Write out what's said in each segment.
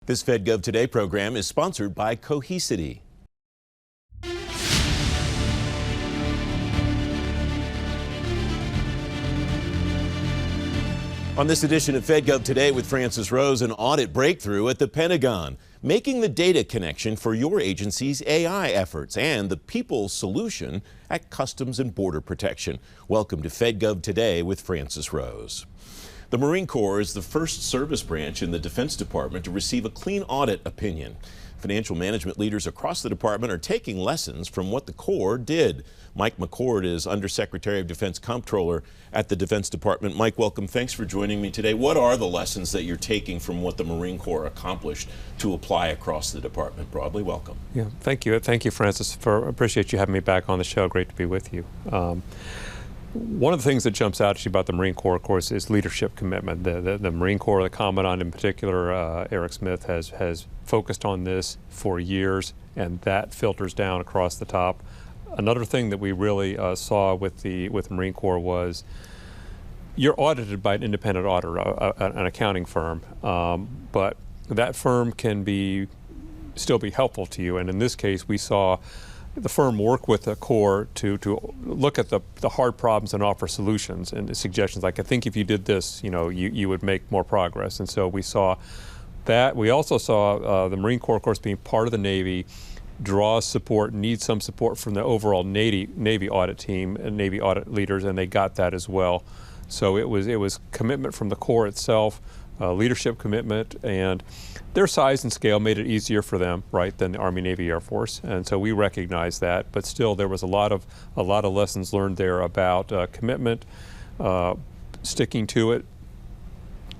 This FedGov Today program is sponsored by Cohesity. On this edition of FedGov Today with Francis Rose, an audit breakthrough at the Pentagon, making the data connection for your agency's AI efforts, and the people solution at Customs and Border Protection. Welcome to FedGov Today with Francis Rose. The Marine Corps is the first service branch in the Defense Department to receive a clean audit opinion. Financial management leaders across the department are taking lessons from what the Corps did. Mike McCord is Undersecretary of Defense Comptroller at the Defense Department. Mike, welcome. Thanks for joining me today. What are the lessons that you're taking from what the Marine Corps accomplished to apply across the department broadly? Welcome. Yeah, thank you. Thank you, Francis. Appreciate you having me back on the show. Great to be with you. One of the things that jumps out at you about the Marine Corps, of course, is leadership commitment. The Marine Corps, the Commandant in particular, Eric Smith, has focused on this for years, and that filters down across the top. Another thing that we really saw with the Marine Corps was you're audited by an independent auditor, an accounting firm, but that firm can still be helpful to you. And in this case, we saw the firm work with the Corps to look at the hard problems and offer solutions and suggestions. Like, I think if you did this, you would make more progress. And so we saw that. We also saw the Marine Corps, of course, being part of the Navy, draws support, needs some support from the overall Navy audit team and Navy audit leaders, and they got that as well. So it was commitment from the Corps itself, leadership commitment, and their size and scale made it easier for them, right, than the Army, Navy, Air Force, and so we recognize that. But still, there was a lot of lessons learned there about commitment, sticking to it,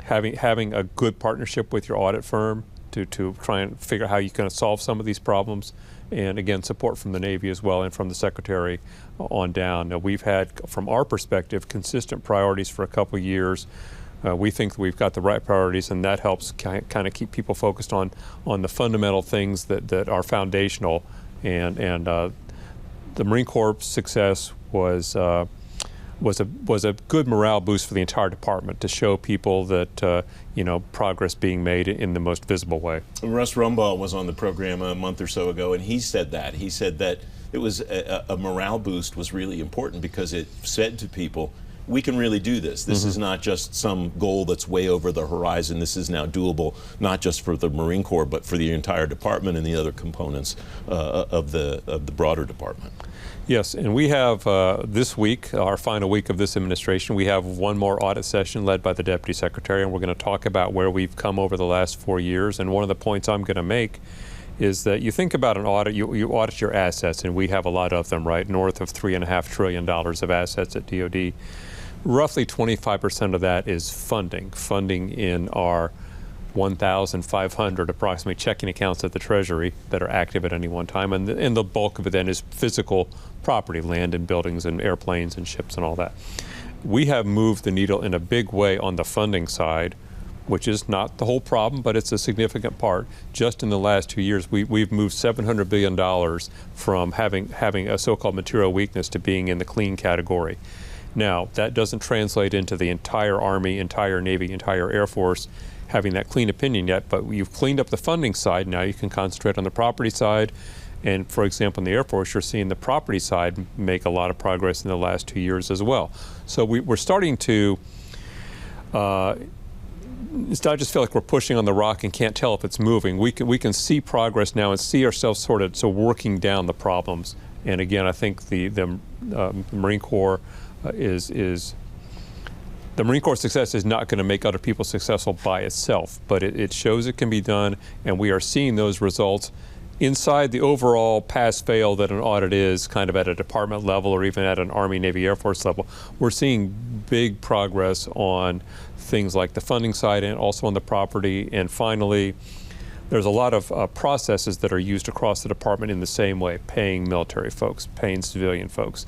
having a good partnership with your audit firm to try and figure out how you can solve some of these problems, and again, support from the Navy as well and from the Secretary on down. Now, we've had, from our perspective, consistent priorities for a couple of years. We think that we've got the right priorities, and that helps kind of keep people focused on the fundamental things that are foundational. And the Marine Corps success was a good morale boost for the entire department to show people that progress being made in the most visible way. Russ Rumbaugh was on the program a month or so ago, and he said that it was a morale boost was really important because it said to people, we can really do this. This is not just some goal that's way over the horizon. This is now doable, not just for the Marine Corps, but for the entire department and the other components of the broader department. Yes, and we have this week, our final week of this administration, we have one more audit session led by the Deputy Secretary, and we're going to talk about where we've come over the last 4 years. And one of the points I'm going to make is that you think about an audit, you audit your assets, and we have a lot of them, right? North of $3.5 trillion of assets at DoD. Roughly 25% of that is funding in our 1,500 approximately checking accounts at the Treasury that are active at any one time, and the bulk of it then is physical property, land and buildings and airplanes and ships and all that. We have moved the needle in a big way on the funding side, which is not the whole problem, but it's a significant part. Just in the last 2 years, we've moved $700 billion from having a so-called material weakness to being in the clean category. Now, that doesn't translate into the entire Army, entire Navy, entire Air Force having that clean opinion yet, but you've cleaned up the funding side. Now you can concentrate on the property side. And for example, in the Air Force, you're seeing the property side make a lot of progress in the last 2 years as well. So we're starting to, it's not just feel like we're pushing on the rock and can't tell if it's moving. We can see progress now and see ourselves sort of working down the problems. And again, I think the Marine Corps the Marine Corps success is not going to make other people successful by itself, but it shows it can be done, and we are seeing those results inside the overall pass-fail that an audit is, kind of at a department level or even at an Army, Navy, Air Force level. We're seeing big progress on things like the funding side and also on the property. And finally, there's a lot of processes that are used across the department in the same way, paying military folks, paying civilian folks.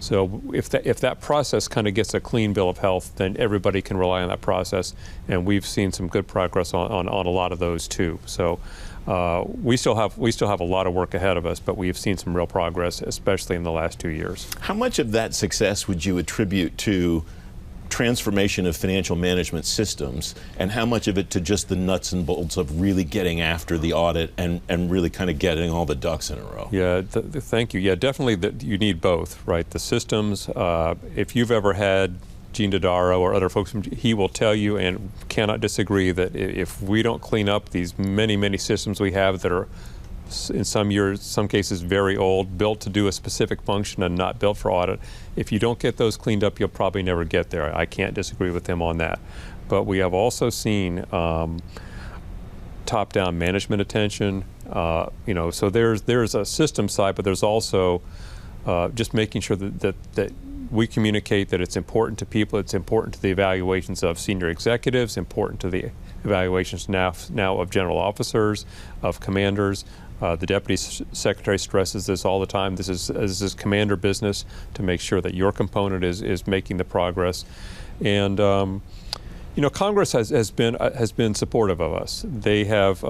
So if that process kind of gets a clean bill of health, then everybody can rely on that process, and we've seen some good progress on a lot of those too. So we still have a lot of work ahead of us, but we've seen some real progress, especially in the last 2 years. How much of that success would you attribute to transformation of financial management systems, and how much of it to just the nuts and bolts of really getting after the audit and really kind of getting all the ducks in a row? Yeah, thank you. Yeah, definitely you need both, right? The systems, if you've ever had Gene Dodaro or other folks, he will tell you and cannot disagree that if we don't clean up these many systems we have that are in some cases very old, built to do a specific function and not built for audit, if you don't get those cleaned up, you'll probably never get there. I can't disagree with him on that. But we have also seen top-down management attention. So there's a system side, but there's also just making sure that we communicate that it's important to people, it's important to the evaluations of senior executives, important to the evaluations now of general officers, of commanders. The Deputy Secretary stresses this all the time. This is commander business to make sure that your component is making the progress. And Congress has been supportive of us. They have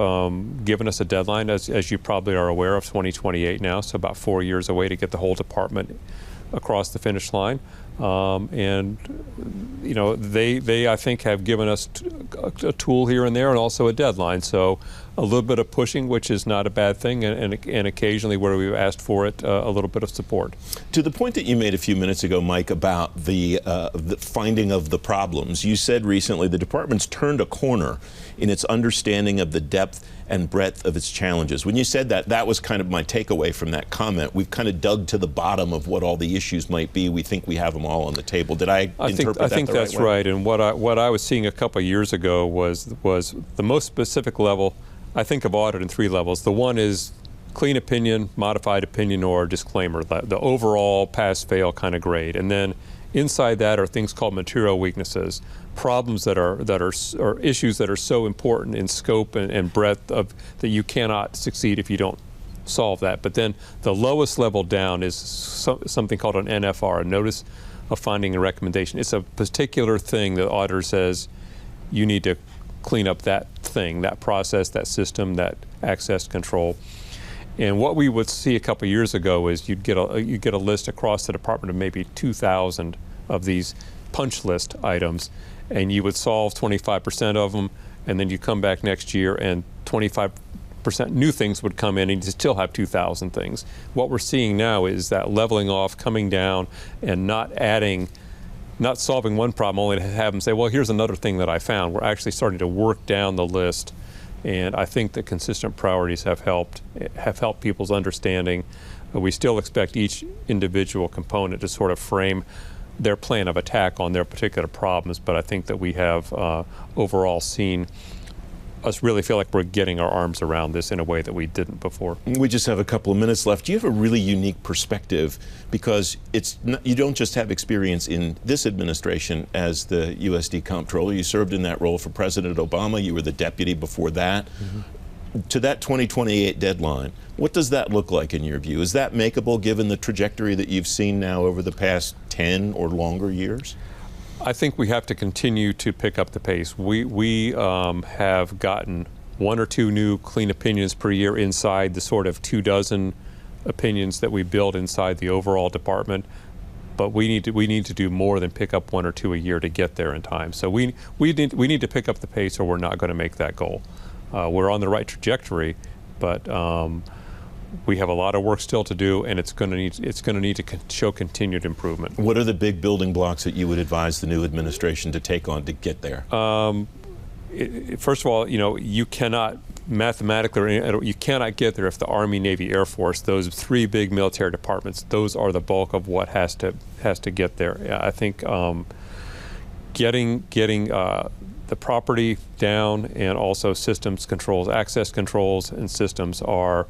given us a deadline, as you probably are aware of, 2028 now, so about 4 years away to get the whole department across the finish line. They I think have given us a tool here and there and also a deadline. So a little bit of pushing, which is not a bad thing, and occasionally where we've asked for it, a little bit of support. To the point that you made a few minutes ago, Mike, about the finding of the problems, you said recently the department's turned a corner in its understanding of the depth and breadth of its challenges. When you said that, that was kind of my takeaway from that comment. We've kind of dug to the bottom of what all the issues might be. We think we have them all on the table. Did I interpret that I think that's right. And what I was seeing a couple of years ago was the most specific level. I think of audit in 3 levels. The one is clean opinion, modified opinion, or disclaimer, the overall pass-fail kind of grade. And then inside that are things called material weaknesses, problems or issues that are so important in scope and breadth that you cannot succeed if you don't solve that. But then the lowest level down is something called an NFR, a notice of finding and recommendation. It's a particular thing the auditor says you need to clean up that thing, that process, that system, that access control. And what we would see a couple of years ago is you'd get a list across the department of maybe 2,000 of these punch list items, and you would solve 25% of them, and then you come back next year and 25% new things would come in, and you still have 2,000 things. What we're seeing now is that leveling off, coming down, and not solving one problem, only to have them say, well, here's another thing that I found. We're actually starting to work down the list, and I think that consistent priorities have helped people's understanding. We still expect each individual component to sort of frame their plan of attack on their particular problems, but I think that we have overall seen us really feel like we're getting our arms around this in a way that we didn't before. We just have a couple of minutes left. You have a really unique perspective because you don't just have experience in this administration as the USD Comptroller. You served in that role for President Obama. You were the deputy before that. Mm-hmm. To that 2028 deadline, what does that look like in your view? Is that makeable given the trajectory that you've seen now over the past 10 or longer years? I think we have to continue to pick up the pace. We have gotten 1 or 2 new clean opinions per year inside the sort of 24 opinions that we build inside the overall department. But we need to do more than pick up 1 or 2 a year to get there in time. So we need to pick up the pace, or we're not going to make that goal. We're on the right trajectory, but we have a lot of work still to do, and it's going to need to show continued improvement. What are the big building blocks that you would advise the new administration to take on to get there? First of all, you cannot mathematically, you cannot get there if the Army, Navy, Air Force, those 3 big military departments, those are the bulk of what has to get there. I think getting the property down, and also systems controls, access controls, and systems are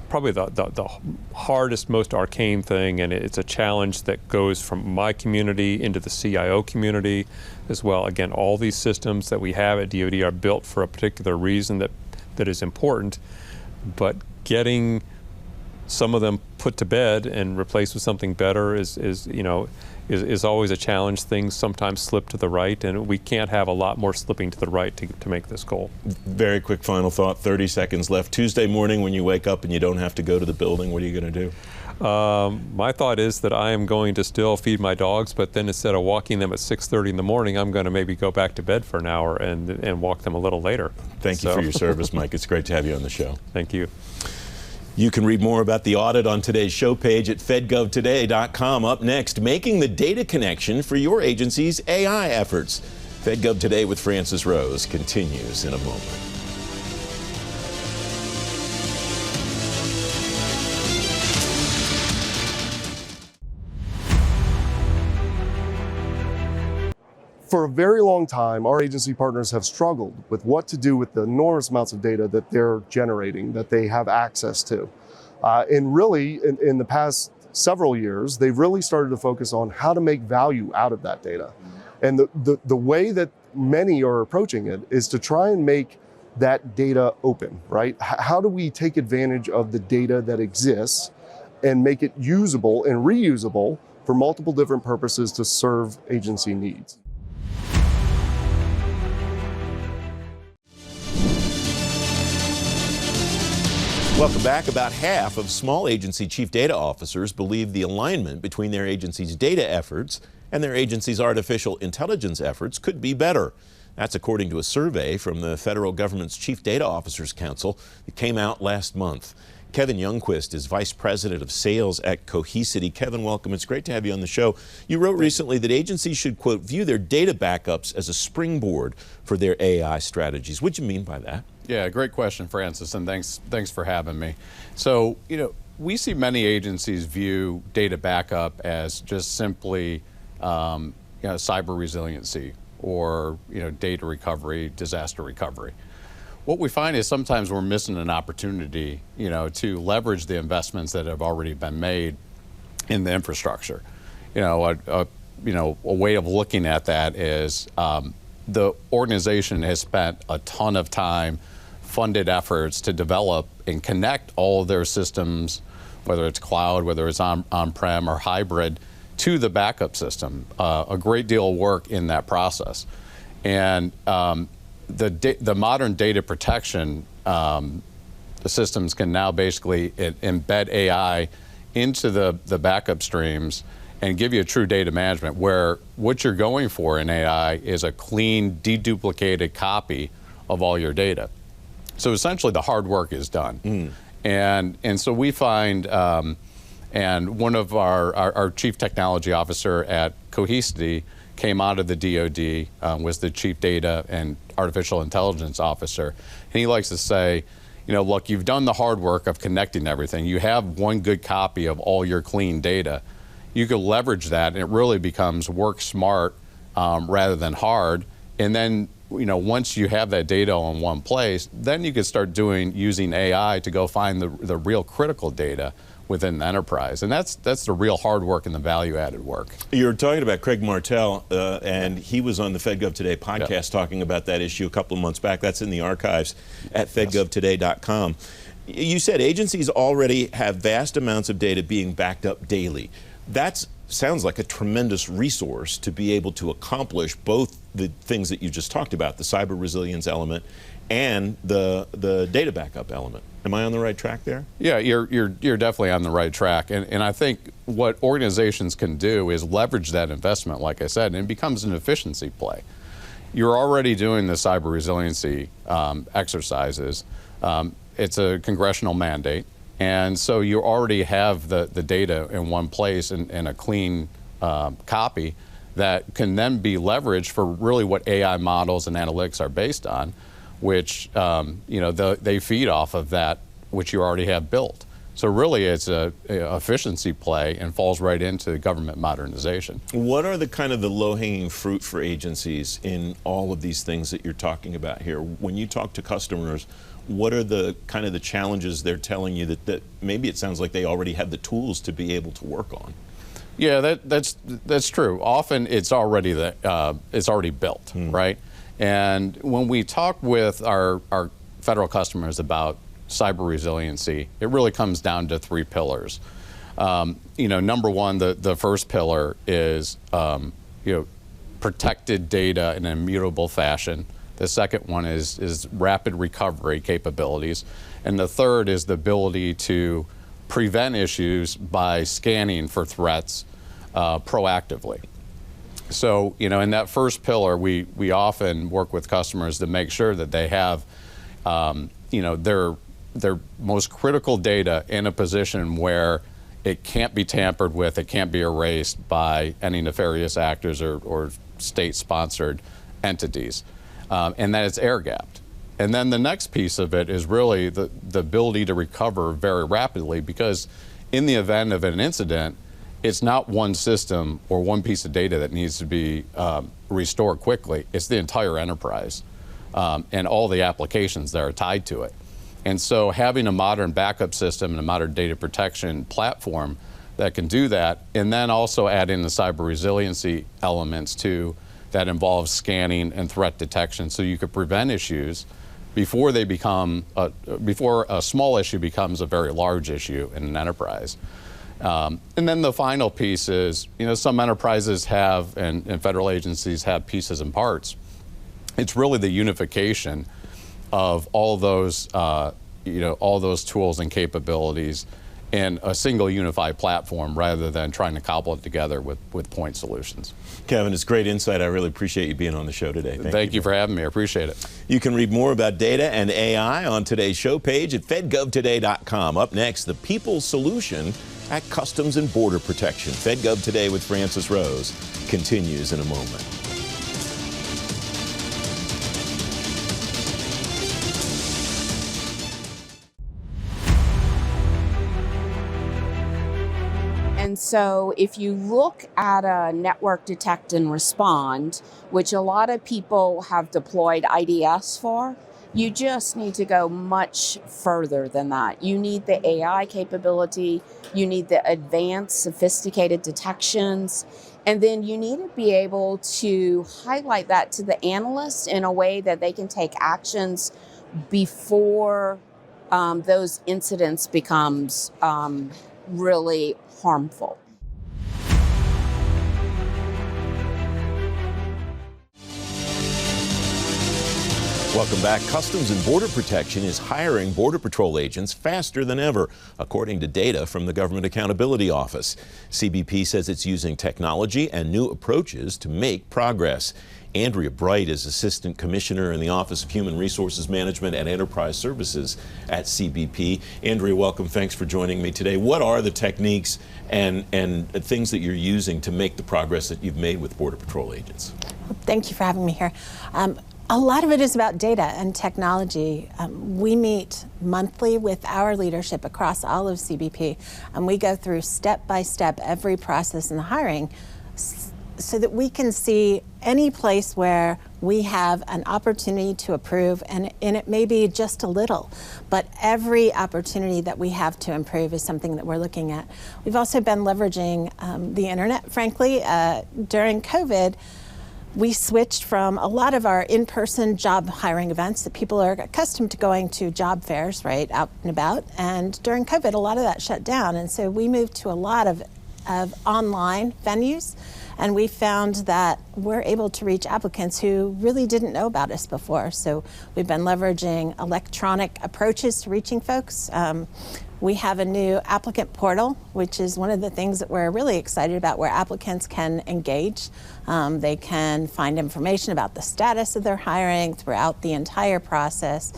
probably the hardest, most arcane thing, and it's a challenge that goes from my community into the CIO community as well. Again, all these systems that we have at DoD are built for a particular reason that is important, but getting some of them put to bed and replaced with something better is always a challenge. Things sometimes slip to the right, and we can't have a lot more slipping to the right to make this goal. Very quick final thought, 30 seconds left. Tuesday morning when you wake up and you don't have to go to the building, what are you going to do? My thought is that I am going to still feed my dogs, but then instead of walking them at 6:30 in the morning, I'm going to maybe go back to bed for an hour and walk them a little later. Thank you for your service, Mike. It's great to have you on the show. Thank you. You can read more about the audit on today's show page at fedgovtoday.com. Up next, making the data connection for your agency's AI efforts. FedGov Today with Francis Rose continues in a moment. For a very long time, our agency partners have struggled with what to do with the enormous amounts of data that they're generating, that they have access to. And really, in the past several years, they've really started to focus on how to make value out of that data. And the way that many are approaching it is to try and make that data open, right? How do we take advantage of the data that exists and make it usable and reusable for multiple different purposes to serve agency needs? Welcome back. About half of small agency chief data officers believe the alignment between their agency's data efforts and their agency's artificial intelligence efforts could be better. That's according to a survey from the federal government's Chief Data Officers Council that came out last month. Kevin Youngquist is Vice President of Sales at Cohesity. Kevin, welcome. It's great to have you on the show. You wrote recently that agencies should, quote, view their data backups as a springboard for their AI strategies. What do you mean by that? Yeah, great question, Francis, and thanks for having me. So, we see many agencies view data backup as just simply, cyber resiliency or, data recovery, disaster recovery. What we find is sometimes we're missing an opportunity, to leverage the investments that have already been made in the infrastructure. A way of looking at that is the organization has spent a ton of time, funded efforts to develop and connect all of their systems, whether it's cloud, whether it's on-prem or hybrid, to the backup system. A great deal of work in that process. And the modern data protection the systems can now basically embed AI into the backup streams and give you a true data management, where what you're going for in AI is a clean, deduplicated copy of all your data. So essentially the hard work is done. And so we find, and one of our Chief Technology Officer at Cohesity came out of the DoD, was the Chief Data and Artificial Intelligence Officer. And he likes to say, look, you've done the hard work of connecting everything. You have one good copy of all your clean data. You can leverage that, and it really becomes work smart rather than hard. And then, once you have that data in one place, then you can start using AI to go find the real critical data within the enterprise. And that's the real hard work and the value-added work. You're talking about Craig Martell, and he was on the FedGov Today podcast talking about that issue a couple of months back. That's in the archives at fedgovtoday.com. You said agencies already have vast amounts of data being backed up daily. That sounds like a tremendous resource to be able to accomplish both the things that you just talked about, the cyber resilience element and the data backup element. Am I on the right track there? Yeah, you're definitely on the right track. And I think what organizations can do is leverage that investment, like I said, and it becomes an efficiency play. You're already doing the cyber resiliency exercises. It's a congressional mandate. And so you already have the data in one place in a clean copy that can then be leveraged for really what AI models and analytics are based on, which they feed off of that which you already have built. So really it's a efficiency play and falls right into government modernization. What are the kind of the low-hanging fruit for agencies in all of these things that you're talking about here? When you talk to customers, what are the kind of the challenges they're telling you that maybe it sounds like they already have the tools to be able to work on? Yeah, that's true. Often it's already built, right? And when we talk with our federal customers about cyber resiliency, it really comes down to 3 pillars. Number one, the first pillar is protected data in an immutable fashion. The second one is rapid recovery capabilities. And the third is the ability to prevent issues by scanning for threats proactively. So, in that first pillar, we often work with customers to make sure that they have, their most critical data in a position where it can't be tampered with, it can't be erased by any nefarious actors or state-sponsored entities, and that it's air-gapped. And then the next piece of it is really the ability to recover very rapidly, because in the event of an incident, it's not one system or one piece of data that needs to be restored quickly. It's the entire enterprise and all the applications that are tied to it. And so having a modern backup system and a modern data protection platform that can do that, and then also add in the cyber resiliency elements too, that involves scanning and threat detection, so you could prevent issues before they become, before a small issue becomes a very large issue in an enterprise. And then the final piece is, some enterprises have, and federal agencies have pieces and parts. It's really the unification of all those, all those tools and capabilities in a single unified platform, rather than trying to cobble it together with point solutions. Kevin, it's great insight. I really appreciate you being on the show today. Thank you for having me. I appreciate it. You can read more about data and AI on today's show page at fedgovtoday.com. Up next, the people solution at Customs and Border Protection. FedGov Today with Francis Rose continues in a moment. And so if you look at a network detect and respond, which a lot of people have deployed IDS for, you just need to go much further than that. You need the AI capability, you need the advanced, sophisticated detections, and then you need to be able to highlight that to the analyst in a way that they can take actions before those incidents becomes really harmful. Welcome back. Customs and Border Protection is hiring Border Patrol agents faster than ever, according to data from the Government Accountability Office. CBP says it's using technology and new approaches to make progress. Andrea Bright is Assistant Commissioner in the Office of Human Resources Management and Enterprise Services at CBP. Andrea, welcome. Thanks for joining me today. What are the techniques and things that you're using to make the progress that you've made with Border Patrol agents? Thank you for having me here. A lot of it is about data and technology. We meet monthly with our leadership across all of CBP, and we go through step by step every process in the hiring so that we can see any place where we have an opportunity to improve, and it may be just a little, but every opportunity that we have to improve is something that we're looking at. We've also been leveraging the internet, frankly. During COVID, we switched from a lot of our in-person job hiring events that people are accustomed to going to job fairs, right, out and about. And during COVID, a lot of that shut down. And so we moved to a lot of online venues. And we found that we're able to reach applicants who really didn't know about us before. So we've been leveraging electronic approaches to reaching folks. We have a new applicant portal, which is one of the things that we're really excited about, where applicants can engage. They can find information about the status of their hiring throughout the entire process.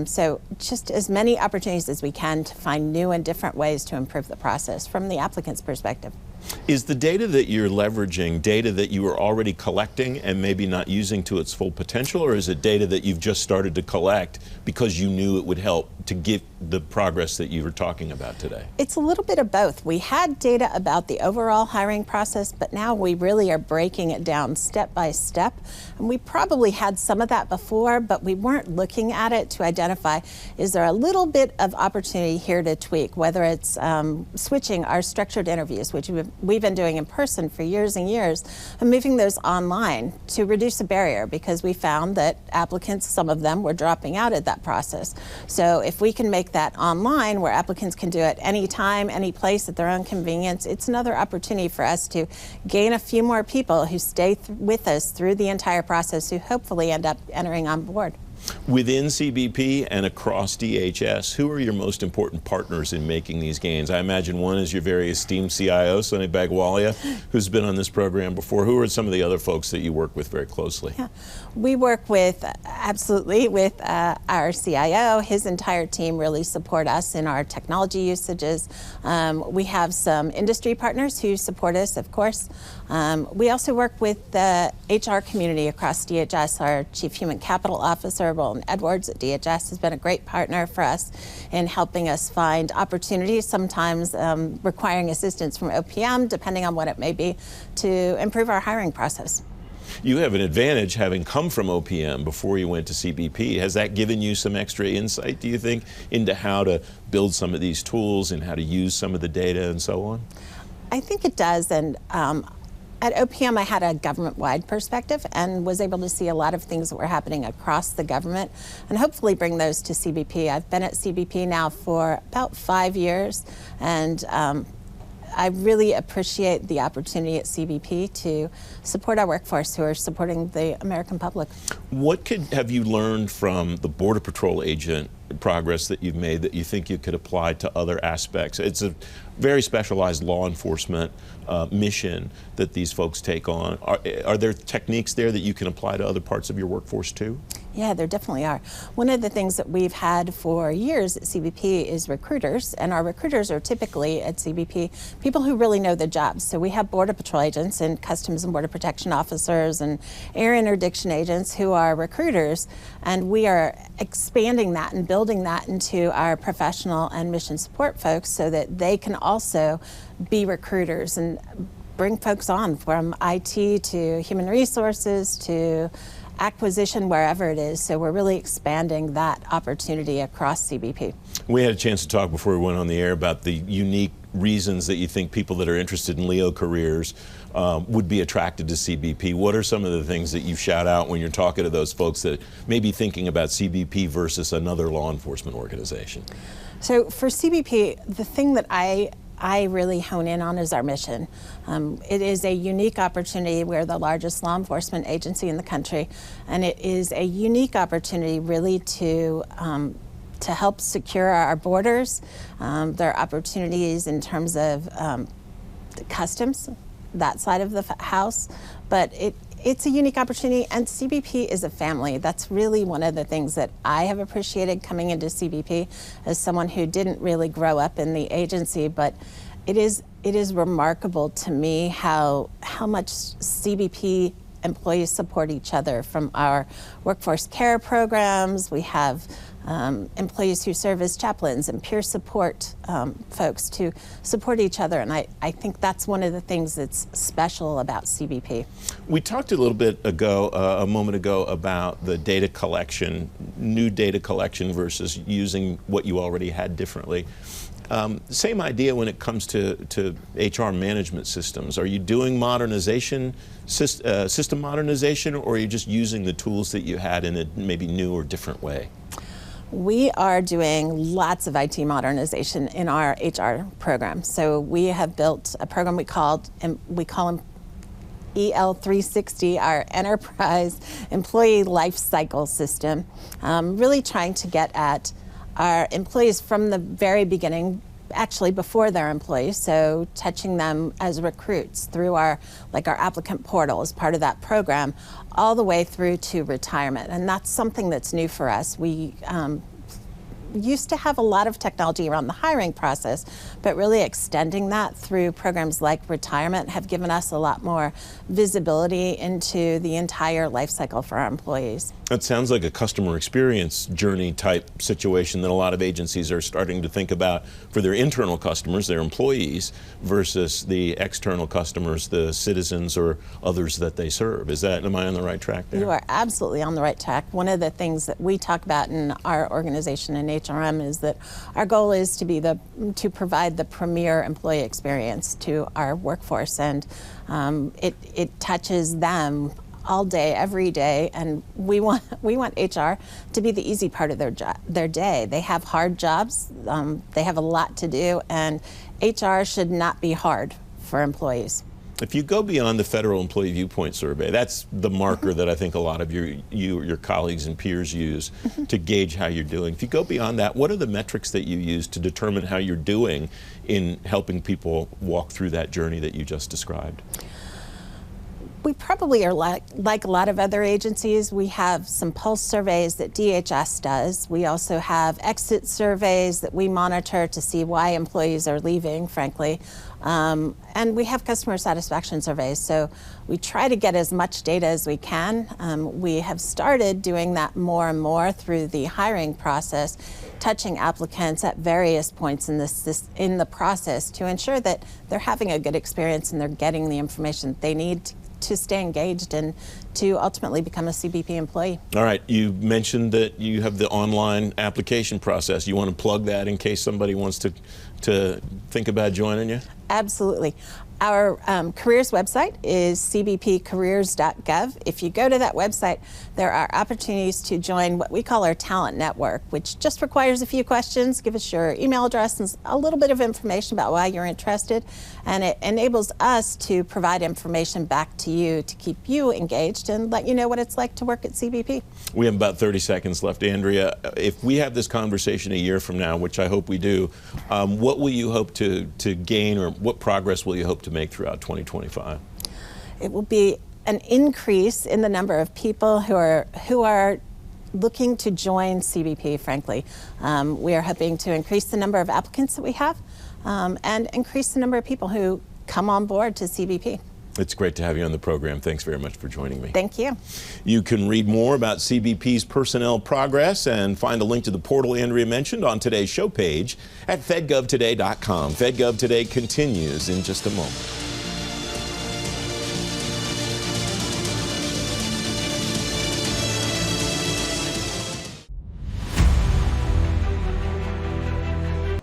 So just as many opportunities as we can to find new and different ways to improve the process from the applicant's perspective. Is the data that you're leveraging data that you were already collecting and maybe not using to its full potential, or is it data that you've just started to collect because you knew it would help to get the progress that you were talking about today? It's a little bit of both. We had data about the overall hiring process, but now we really are breaking it down step by step. And we probably had some of that before, but we weren't looking at it to identify, is there a little bit of opportunity here to tweak, whether it's switching our structured interviews, which we've been doing in person for years and years, and moving those online to reduce the barrier, because we found that applicants, some of them, were dropping out at that process. So if we can make that online, where applicants can do it any time, any place, at their own convenience, it's another opportunity for us to gain a few more people who stay with us through the entire process, who hopefully end up entering on board. Within CBP and across DHS, who are your most important partners in making these gains? I imagine one is your very esteemed CIO, Sunny Bagwalia, who's been on this program before. Who are some of the other folks that you work with very closely? Yeah. We work with, absolutely, with our CIO. His entire team really support us in our technology usages. We have some industry partners who support us, of course. We also work with the HR community across DHS. Our Chief Human Capital Officer, Roland Edwards at DHS, has been a great partner for us in helping us find opportunities, sometimes requiring assistance from OPM, depending on what it may be, to improve our hiring process. You have an advantage having come from OPM before you went to CBP. Has that given you some extra insight, do you think, into how to build some of these tools and how to use some of the data and so on? I think it does, and at OPM I had a government-wide perspective and was able to see a lot of things that were happening across the government and hopefully bring those to CBP. I've been at CBP now for about 5 years, and I really appreciate the opportunity at CBP to support our workforce who are supporting the American public. What have you learned from the Border Patrol agent progress that you've made that you think you could apply to other aspects? It's a very specialized law enforcement mission that these folks take on. Are there techniques there that you can apply to other parts of your workforce too? Yeah, there definitely are. One of the things that we've had for years at CBP is recruiters, and our recruiters are typically at CBP people who really know the job. So we have Border Patrol agents and Customs and Border Protection officers and air interdiction agents who are recruiters, and we are expanding that and building that into our professional and mission support folks so that they can also be recruiters and bring folks on from IT to human resources to acquisition, wherever it is. So we're really expanding that opportunity across CBP. We had a chance to talk before we went on the air about the unique reasons that you think people that are interested in LEO careers would be attracted to CBP. What are some of the things that you shout out when you're talking to those folks that may be thinking about CBP versus another law enforcement organization? So for CBP, the thing that I really hone in on is our mission. It is a unique opportunity. We're the largest law enforcement agency in the country, and it is a unique opportunity really to help secure our borders. There are opportunities in terms of customs, that side of the house, but it's a unique opportunity, and CBP is a family. That's really one of the things that I have appreciated coming into CBP as someone who didn't really grow up in the agency, but it is remarkable to me how much CBP employees support each other. From our workforce care programs, we have employees who serve as chaplains and peer support folks to support each other, and I think that's one of the things that's special about CBP. We talked a little bit ago, a moment ago, about the data collection, new data collection versus using what you already had differently. Same idea when it comes to HR management systems. Are you doing modernization, system modernization, or are you just using the tools that you had in a maybe new or different way? We are doing lots of IT modernization in our HR program. So we have built a program we call them EL360, our Enterprise Employee Life Cycle System, really trying to get at our employees from the very beginning, actually before they're employees, so touching them as recruits through our applicant portal as part of that program, all the way through to retirement. And that's something that's new for us. We used to have a lot of technology around the hiring process, but really extending that through programs like retirement have given us a lot more visibility into the entire life cycle for our employees. That sounds like a customer experience journey type situation that a lot of agencies are starting to think about for their internal customers, their employees, versus the external customers, the citizens or others that they serve. Am I on the right track there? You are absolutely on the right track. One of the things that we talk about in our organization in HRM is that our goal is to provide the premier employee experience to our workforce, and it touches them all day, every day, and we want HR to be the easy part of their day. They have hard jobs, they have a lot to do, and HR should not be hard for employees. If you go beyond the Federal Employee Viewpoint Survey, that's the marker that I think a lot of your colleagues and peers use to gauge how you're doing. If you go beyond that, what are the metrics that you use to determine how you're doing in helping people walk through that journey that you just described? We probably are like a lot of other agencies. We have some pulse surveys that DHS does. We also have exit surveys that we monitor to see why employees are leaving, frankly. And we have customer satisfaction surveys. So we try to get as much data as we can. We have started doing that more and more through the hiring process, touching applicants at various points in the process to ensure that they're having a good experience and they're getting the information they need to stay engaged and to ultimately become a CBP employee. All right, you mentioned that you have the online application process. You want to plug that in case somebody wants to think about joining you? Absolutely. Our careers website is cbpcareers.gov. If you go to that website, there are opportunities to join what we call our talent network, which just requires a few questions. Give us your email address and a little bit of information about why you're interested. And it enables us to provide information back to you to keep you engaged and let you know what it's like to work at CBP. We have about 30 seconds left. Andrea, if we have this conversation a year from now, which I hope we do, what will you hope to gain, or what progress will you hope to make throughout 2025? It will be an increase in the number of people who are looking to join CBP, frankly. We are hoping to increase the number of applicants that we have and increase the number of people who come on board to CBP. It's great to have you on the program. Thanks very much for joining me. Thank you. You can read more about CBP's personnel progress and find a link to the portal Andrea mentioned on today's show page at fedgovtoday.com. FedGov Today continues in just a moment.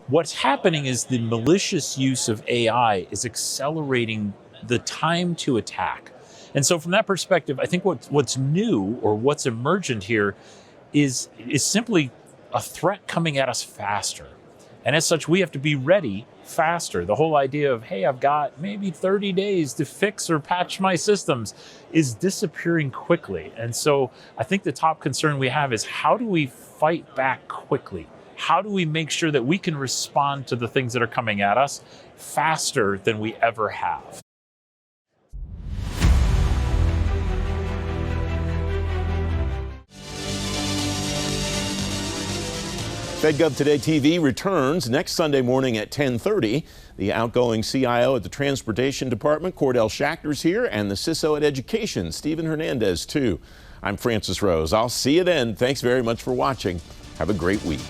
What's happening is the malicious use of AI is accelerating the time to attack. And so from that perspective, I think what's new or what's emergent here is simply a threat coming at us faster. And as such, we have to be ready faster. The whole idea of, hey, I've got maybe 30 days to fix or patch my systems is disappearing quickly. And so I think the top concern we have is, how do we fight back quickly? How do we make sure that we can respond to the things that are coming at us faster than we ever have? FedGov Today TV returns next Sunday morning at 10:30. The outgoing CIO at the Transportation Department, Cordell Schachter's here, and the CISO at Education, Stephen Hernandez, too. I'm Francis Rose. I'll see you then. Thanks very much for watching. Have a great week.